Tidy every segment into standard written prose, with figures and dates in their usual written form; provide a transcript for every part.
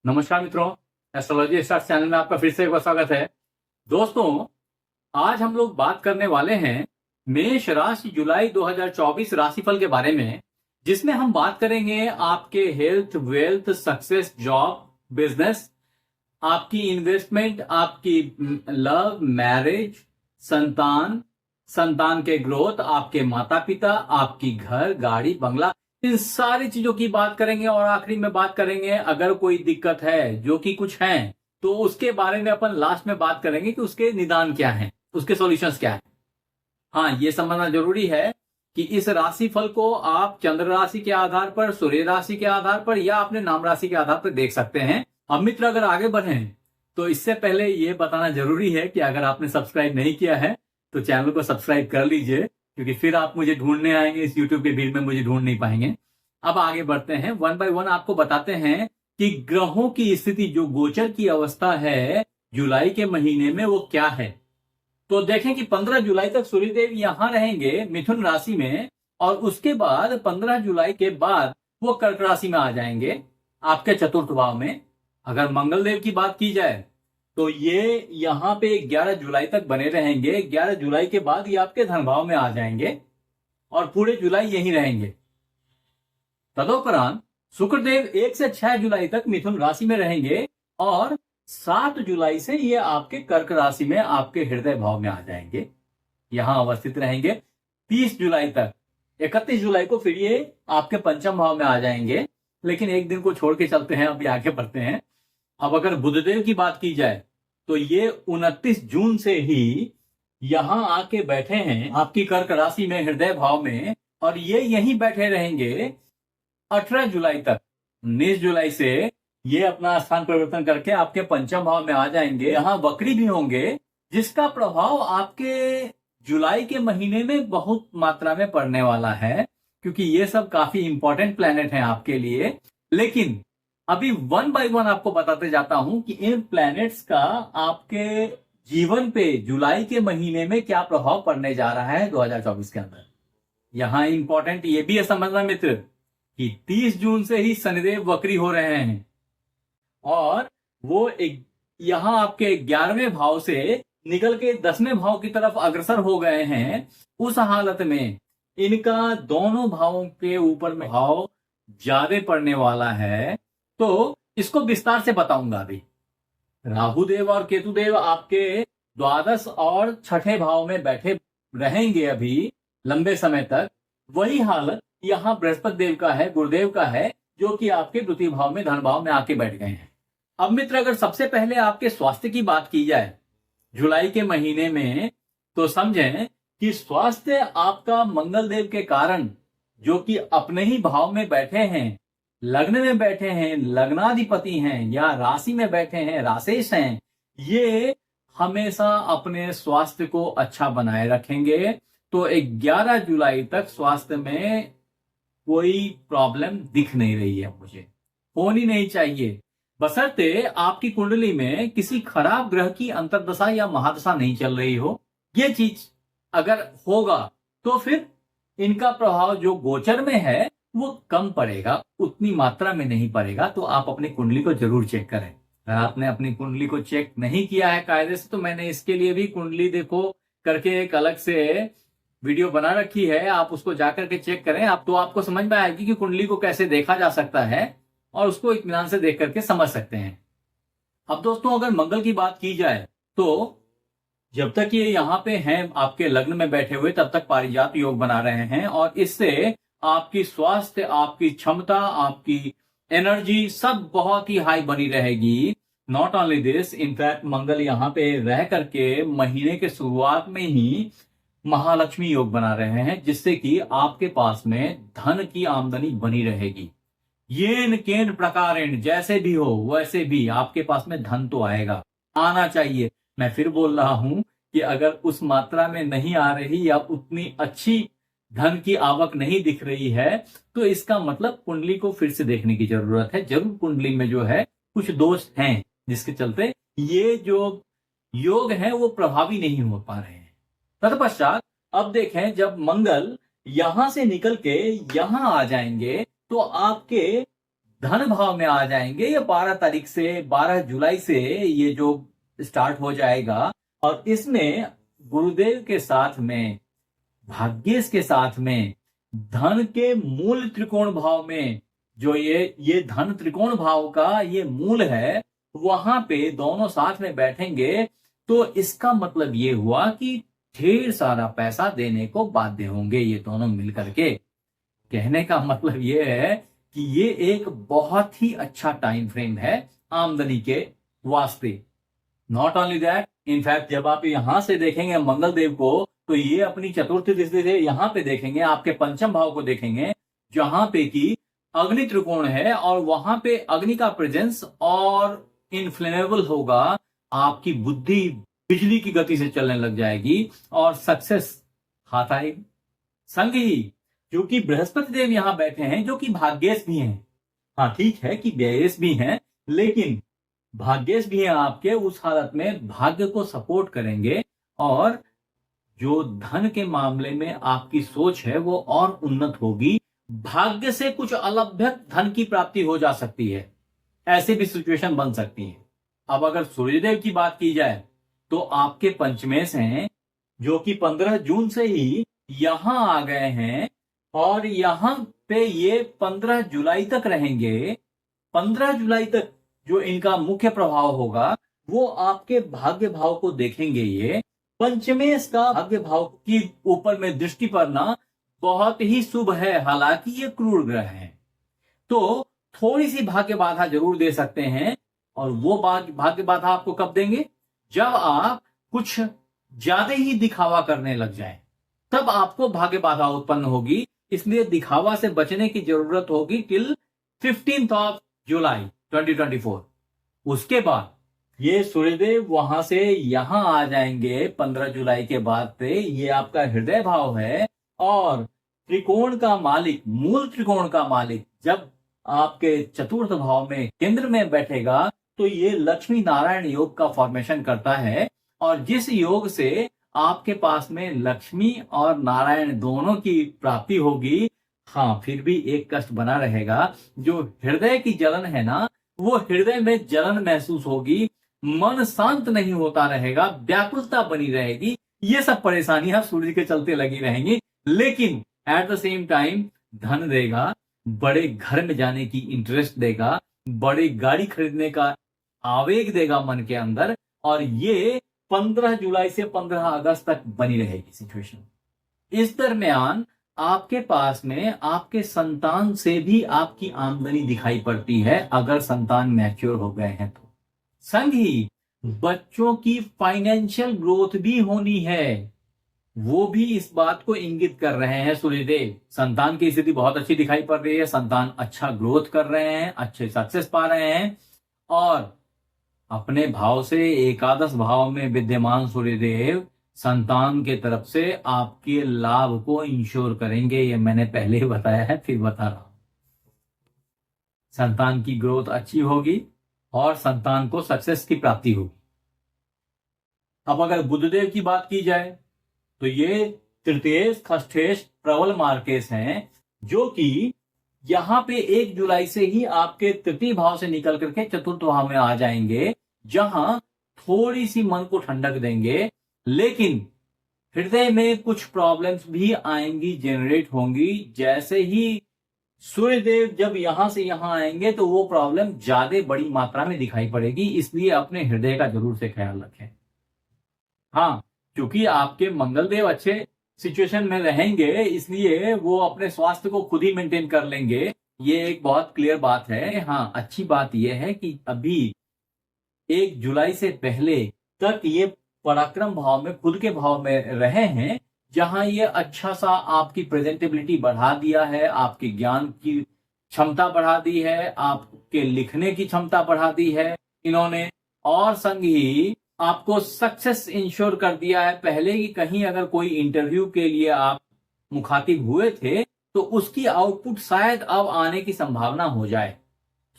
नमस्कार मित्रों, astrology stars channel में आपका फिर से एक बार स्वागत है। दोस्तों, आज हम लोग बात करने वाले हैं मेष राशि जुलाई 2024 राशिफल के बारे में, जिसमें हम बात करेंगे आपके health, wealth, success, job, business, आपकी इन्वेस्टमेंट, आपकी लव, मैरिज, संतान, संतान के ग्रोथ, आपके माता पिता, आपकी घर, गाड़ी, बंगला, इन सारी चीजों की बात करेंगे। और आखिरी में बात करेंगे अगर कोई दिक्कत है, जो कि कुछ है, तो उसके बारे में अपन लास्ट में बात करेंगे कि उसके निदान क्या है, उसके सॉल्यूशंस क्या है। हाँ, ये समझना जरूरी है कि इस राशि फल को आप चंद्र राशि के आधार पर, सूर्य राशि के आधार पर या अपने नाम राशि के आधार पर देख सकते हैं। अब मित्र, अगर आगे बढ़े तो इससे पहले ये बताना जरूरी है कि अगर आपने सब्सक्राइब नहीं किया है तो चैनल को सब्सक्राइब कर लीजिए, क्योंकि फिर आप मुझे ढूंढने आएंगे, इस यूट्यूब के भीड़ में मुझे ढूंढ नहीं पाएंगे। अब आगे बढ़ते हैं, वन बाय वन आपको बताते हैं कि ग्रहों की स्थिति, जो गोचर की अवस्था है जुलाई के महीने में, वो क्या है। तो देखें कि 15 जुलाई तक सूर्यदेव यहां रहेंगे मिथुन राशि में, और उसके बाद 15 जुलाई के बाद वो कर्क राशि में आ जाएंगे आपके चतुर्थ भाव में। अगर मंगल देव की बात की जाए तो ये यहां पे 11 जुलाई तक बने रहेंगे। 11 जुलाई के बाद ये आपके धन भाव में आ जाएंगे और पूरे जुलाई यहीं रहेंगे। तदोपरांत शुक्रदेव 1 से 6 जुलाई तक मिथुन राशि में रहेंगे और 7 जुलाई से ये आपके कर्क राशि में, आपके हृदय भाव में आ जाएंगे, यहां अवस्थित रहेंगे 30 जुलाई तक। 31 जुलाई को फिर ये आपके पंचम भाव में आ जाएंगे, लेकिन एक दिन को छोड़ के चलते हैं, अभी आगे बढ़ते हैं। अब अगर बुधदेव की बात की जाए तो ये 29 जून से ही यहां आके बैठे हैं आपकी कर्क राशि में, हृदय भाव में, और ये यहीं बैठे रहेंगे 18 जुलाई तक। 19 जुलाई से ये अपना स्थान परिवर्तन करके आपके पंचम भाव में आ जाएंगे, यहां वक्री भी होंगे, जिसका प्रभाव आपके जुलाई के महीने में बहुत मात्रा में पड़ने वाला है, क्योंकि ये सब काफी इंपॉर्टेंट प्लैनेट हैं आपके लिए। लेकिन अभी वन बाय वन आपको बताते जाता हूं कि इन प्लैनेट्स का आपके जीवन पे जुलाई के महीने में क्या प्रभाव पड़ने जा रहा है 2024 के अंदर। यहां इंपॉर्टेंट ये भी है समझना मित्र कि 30 जून से ही शनिदेव वक्री हो रहे हैं और वो यहां आपके 11वें भाव से निकल के 10वें भाव की तरफ अग्रसर हो गए हैं। उस हालत में इनका दोनों भावों के ऊपर में भाव ज्यादा पड़ने वाला है, तो इसको विस्तार से बताऊंगा। अभी राहुदेव और केतुदेव आपके द्वादश और छठे भाव में बैठे रहेंगे अभी लंबे समय तक। वही हालत यहां बृहस्पति देव का है, गुरुदेव का है, जो कि आपके द्वितीय भाव में, धन भाव में आके बैठ गए हैं। अब मित्र, अगर सबसे पहले आपके स्वास्थ्य की बात की जाए जुलाई के महीने में, तो समझें कि स्वास्थ्य आपका मंगल देव के कारण, जो कि अपने ही भाव में बैठे हैं, लग्न में बैठे हैं, लग्नाधिपति हैं, या राशि में बैठे हैं, राशेष हैं, ये हमेशा अपने स्वास्थ्य को अच्छा बनाए रखेंगे। तो 11 जुलाई तक स्वास्थ्य में कोई प्रॉब्लम दिख नहीं रही है, मुझे होनी नहीं चाहिए, बशर्ते आपकी कुंडली में किसी खराब ग्रह की अंतर्दशा या महादशा नहीं चल रही हो। ये चीज अगर होगा तो फिर इनका प्रभाव जो गोचर में है वो कम पड़ेगा, उतनी मात्रा में नहीं पड़ेगा। तो आप अपनी कुंडली को जरूर चेक करें। अगर आपने अपनी कुंडली को चेक नहीं किया है कायदे से, तो मैंने इसके लिए भी कुंडली देखो करके एक अलग से वीडियो बना रखी है, आप उसको जाकर के चेक करें। आप तो आपको समझ में आएगी कि कुंडली को कैसे देखा जा सकता है और उसको इत्मीनान से देख करके समझ सकते हैं। अब दोस्तों, अगर मंगल की बात की जाए तो जब तक ये यहाँ पे हैं आपके लग्न में बैठे हुए, तब तक पारिजात योग बना रहे हैं, और इससे आपकी स्वास्थ्य, आपकी क्षमता, आपकी एनर्जी सब बहुत ही हाई बनी रहेगी। नॉट ओनली दिस, इनफैक्ट मंगल यहाँ पे रह करके महीने के शुरुआत में ही महालक्ष्मी योग बना रहे हैं, जिससे कि आपके पास में धन की आमदनी बनी रहेगी। येन केन प्रकारेण, जैसे भी हो वैसे भी आपके पास में धन तो आएगा, आना चाहिए। मैं फिर बोल रहा हूं कि अगर उस मात्रा में नहीं आ रही या उतनी अच्छी धन की आवक नहीं दिख रही है, तो इसका मतलब कुंडली को फिर से देखने की जरूरत है। जरूर कुंडली में जो है कुछ दोष हैं, जिसके चलते ये जो योग है वो प्रभावी नहीं हो पा रहे हैं। तत्पश्चात अब देखें, जब मंगल यहां से निकल के यहां आ जाएंगे तो आपके धन भाव में आ जाएंगे। ये 12 तारीख से 12 जुलाई से ये जो स्टार्ट हो जाएगा, और इसमें गुरुदेव के साथ में, भाग्येश के साथ में, धन के मूल त्रिकोण भाव में, जो ये धन त्रिकोण भाव का ये मूल है, वहां पे दोनों साथ में बैठेंगे। तो इसका मतलब ये हुआ कि ढेर सारा पैसा देने को बाध्य होंगे ये दोनों मिलकर के। कहने का मतलब ये है कि ये एक बहुत ही अच्छा टाइम फ्रेम है आमदनी के वास्ते। नॉट ओनली दैट, इनफैक्ट जब आप यहां से देखेंगे मंगल देव को, तो ये अपनी चतुर्थी दृष्टि से यहां पे देखेंगे, आपके पंचम भाव को देखेंगे, जहां पे कि अग्नि त्रिकोण है, और वहां पे अग्नि का प्रेजेंस और इनफ्लेमेबल होगा। आपकी बुद्धि बिजली की गति से चलने लग जाएगी और सक्सेस हाथ आएगी। संग ही क्योंकि बृहस्पति देव यहां बैठे हैं, जो कि भाग्येश भी हैं। हाँ ठीक है कि व्ययेश भी हैं, लेकिन भाग्येश भी हैं आपके, उस हालत में भाग्य को सपोर्ट करेंगे, और जो धन के मामले में आपकी सोच है वो और उन्नत होगी। भाग्य से कुछ अलभ्यक धन की प्राप्ति हो जा सकती है, ऐसी भी सिचुएशन बन सकती है। अब अगर सूर्यदेव की बात की जाए, तो आपके पंचमेश हैं, जो कि 15 जून से ही यहां आ गए हैं, और यहां पे ये 15 जुलाई तक रहेंगे। 15 जुलाई तक जो इनका मुख्य प्रभाव होगा, वो आपके भाग्य भाव को देखेंगे। ये पंचमेश का भाग्य भाव की ऊपर में दृष्टि पड़ना बहुत ही शुभ है, हालांकि ये क्रूर ग्रह है, तो थोड़ी सी भाग्य बाधा जरूर दे सकते हैं। और वो भाग्य बाधा आपको कब देंगे? जब आप कुछ ज्यादा ही दिखावा करने लग जाएं, तब आपको भाग्य बाधा उत्पन्न होगी। इसलिए दिखावा से बचने की जरूरत होगी टिल 15 जुलाई 2024। उसके बाद ये सूर्यदेव वहां से यहां आ जाएंगे 15 जुलाई के बाद से। ये आपका हृदय भाव है, और त्रिकोण का मालिक, मूल त्रिकोण का मालिक जब आपके चतुर्थ भाव में केंद्र में बैठेगा, तो ये लक्ष्मी नारायण योग का फॉर्मेशन करता है। और जिस योग से आपके पास में लक्ष्मी और नारायण दोनों की प्राप्ति होगी। हाँ, फिर भी एक कष्ट बना रहेगा, जो हृदय की जलन है ना, वो हृदय में जलन महसूस होगी, मन शांत नहीं होता रहेगा, व्याकुलता बनी रहेगी। ये सब परेशानियां सूर्य के चलते लगी रहेंगी। लेकिन एट द सेम टाइम धन देगा, बड़े घर में जाने की इंटरेस्ट देगा, बड़ी गाड़ी खरीदने का आवेग देगा मन के अंदर। और ये 15 जुलाई से 15 अगस्त तक बनी रहेगी सिचुएशन। इस दरमियान आपके पास में आपके संतान से भी आपकी आमदनी दिखाई पड़ती है, अगर संतान मैच्योर हो गए हैं तो। संग ही बच्चों की फाइनेंशियल ग्रोथ भी होनी है, वो भी इस बात को इंगित कर रहे हैं सूर्यदेव। संतान की स्थिति बहुत अच्छी दिखाई पड़ रही है, संतान अच्छा ग्रोथ कर रहे हैं, अच्छे सक्सेस पा रहे हैं, और अपने भाव से एकादश भाव में विद्यमान सूर्यदेव संतान के तरफ से आपके लाभ को इंश्योर करेंगे। ये मैंने पहले ही बताया है, फिर बता रहा हूं। संतान की ग्रोथ अच्छी होगी और संतान को सक्सेस की प्राप्ति होगी। अब अगर बुधदेव की बात की जाए, तो ये तृतीयेश, खष्ठेश, प्रबल मार्केश हैं, जो कि यहां पे 1 जुलाई से ही आपके तृतीय भाव से निकल करके चतुर्थ भाव में आ जाएंगे, जहां थोड़ी सी मन को ठंडक देंगे। लेकिन हृदय में कुछ प्रॉब्लम्स भी आएंगी, जनरेट होंगी। जैसे ही सूर्यदेव जब यहां से यहां आएंगे, तो वो प्रॉब्लम ज्यादा बड़ी मात्रा में दिखाई पड़ेगी। इसलिए अपने हृदय का जरूर से ख्याल रखें। हाँ, क्योंकि आपके मंगलदेव अच्छे सिचुएशन में रहेंगे, इसलिए वो अपने स्वास्थ्य को खुद ही मेंटेन कर लेंगे। ये एक बहुत क्लियर बात है। हाँ, अच्छी बात यह है कि अभी 1 जुलाई से पहले तक ये पराक्रम भाव में, खुद के भाव में रहे हैं, जहां ये अच्छा सा आपकी प्रेजेंटेबिलिटी बढ़ा दिया है, आपके ज्ञान की क्षमता बढ़ा दी है, आपके लिखने की क्षमता बढ़ा दी है इन्होंने, और संग ही आपको सक्सेस इंश्योर कर दिया है। पहले ही कहीं अगर कोई इंटरव्यू के लिए आप मुखातिब हुए थे, तो उसकी आउटपुट शायद अब आने की संभावना हो जाए,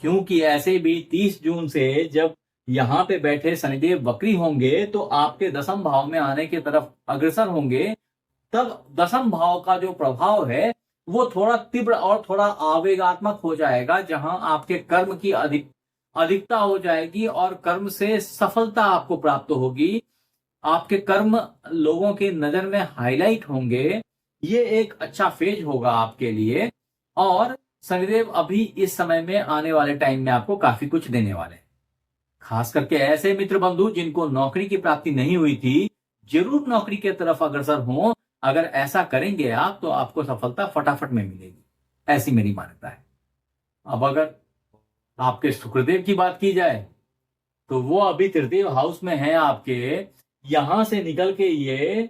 क्योंकि ऐसे भी 30 जून से जब यहां पे बैठे शनिदेव वक्री होंगे, तो आपके दसम भाव में आने की तरफ अग्रसर होंगे। तब दसम भाव का जो प्रभाव है, वो थोड़ा तीव्र और थोड़ा आवेगात्मक हो जाएगा, जहां आपके कर्म की अधिकता हो जाएगी और कर्म से सफलता आपको प्राप्त होगी। आपके कर्म लोगों के नजर में हाईलाइट होंगे। ये एक अच्छा फेज होगा आपके लिए। और शनिदेव अभी इस समय में आने वाले टाइम में आपको काफी कुछ देने वाले हैं। खास करके ऐसे मित्र बंधु जिनको नौकरी की प्राप्ति नहीं हुई थी, जरूर नौकरी की तरफ अग्रसर हो। अगर ऐसा करेंगे आप तो आपको सफलता फटाफट में मिलेगी, ऐसी मेरी मान्यता है। अब अगर आपके शुक्रदेव की बात की जाए तो वो अभी तृतीय हाउस में है आपके। यहां से निकल के ये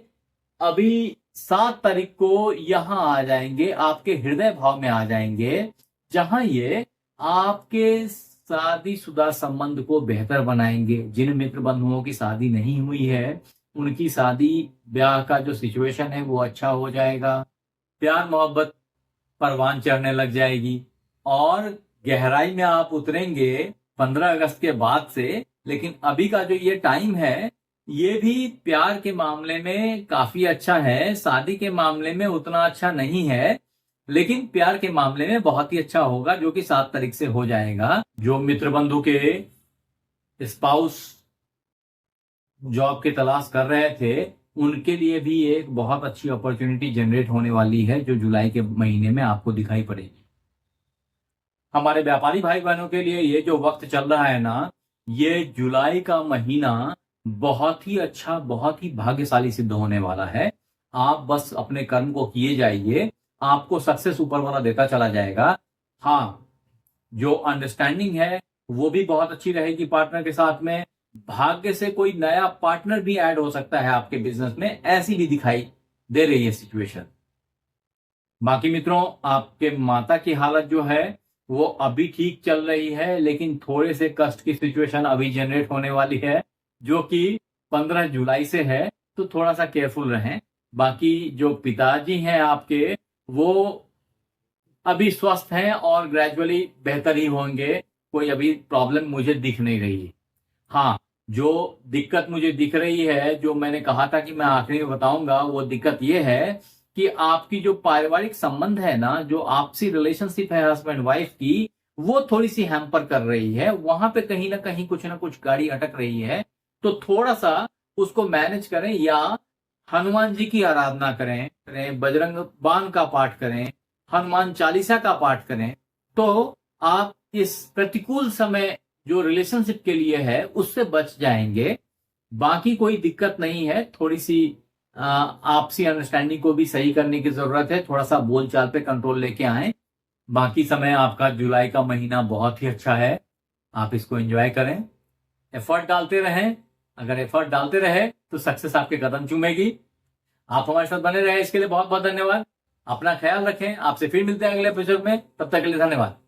अभी 7 तारीख को यहां आ जाएंगे, आपके हृदय भाव में आ जाएंगे, जहां ये आपके शादीशुदा संबंध को बेहतर बनाएंगे। जिन मित्र बंधुओं की शादी नहीं हुई है, उनकी शादी ब्याह का जो सिचुएशन है वो अच्छा हो जाएगा। प्यार मोहब्बत परवान चढ़ने लग जाएगी और गहराई में आप उतरेंगे 15 अगस्त के बाद से। लेकिन अभी का जो ये टाइम है, ये भी प्यार के मामले में काफी अच्छा है, शादी के मामले में उतना अच्छा नहीं है, लेकिन प्यार के मामले में बहुत ही अच्छा होगा, जो कि 7 तारीख से हो जाएगा। जो मित्र बंधु के स्पाउस जॉब की तलाश कर रहे थे, उनके लिए भी एक बहुत अच्छी अपॉर्चुनिटी जनरेट होने वाली है, जो जुलाई के महीने में आपको दिखाई पड़ेगी। हमारे व्यापारी भाई बहनों के लिए ये जो वक्त चल रहा है ना, ये जुलाई का महीना बहुत ही अच्छा, बहुत ही भाग्यशाली सिद्ध होने वाला है। आप बस अपने कर्म को किए जाइए, आपको सक्सेस ऊपर वाला देता चला जाएगा। हाँ, जो अंडरस्टैंडिंग है वो भी बहुत अच्छी रहेगी पार्टनर के साथ में। भाग्य से कोई नया पार्टनर भी ऐड हो सकता है आपके बिजनेस में, ऐसी भी दिखाई दे रही है सिचुएशन। बाकी मित्रों, आपके माता की हालत जो है वो अभी ठीक चल रही है, लेकिन थोड़े से कष्ट की सिचुएशन अभी जनरेट होने वाली है, जो कि 15 जुलाई से है, तो थोड़ा सा केयरफुल रहें। बाकी जो पिताजी हैं आपके, वो अभी स्वस्थ हैं और ग्रेजुअली बेहतर ही होंगे। कोई अभी प्रॉब्लम मुझे दिख नहीं रही। हाँ, जो दिक्कत मुझे दिख रही है, जो मैंने कहा था कि मैं आखिरी में बताऊंगा, वो दिक्कत ये है कि आपकी जो पारिवारिक संबंध है ना, जो आपसी रिलेशनशिप है हस्बैंड वाइफ की, वो थोड़ी सी हैम्पर कर रही है। वहां पे कहीं ना कुछ गाड़ी अटक रही है। तो थोड़ा सा उसको मैनेज करें, या हनुमान जी की आराधना करें, बजरंग बाण का पाठ करें, हनुमान चालीसा का पाठ करें, तो आप इस प्रतिकूल समय जो रिलेशनशिप के लिए है उससे बच जाएंगे। बाकी कोई दिक्कत नहीं है। थोड़ी सी आपसी अंडरस्टैंडिंग को भी सही करने की जरूरत है, थोड़ा सा बोलचाल पे कंट्रोल लेके आए। बाकी समय आपका जुलाई का महीना बहुत ही अच्छा है, आप इसको एंजॉय करें, एफर्ट डालते रहें। अगर एफर्ट डालते रहे तो सक्सेस आपके कदम चूमेगी। आप हमारे साथ बने रहे, इसके लिए बहुत बहुत धन्यवाद। अपना ख्याल रखें, आपसे फिर मिलते हैं अगले एपिसोड में। तब तक के लिए धन्यवाद।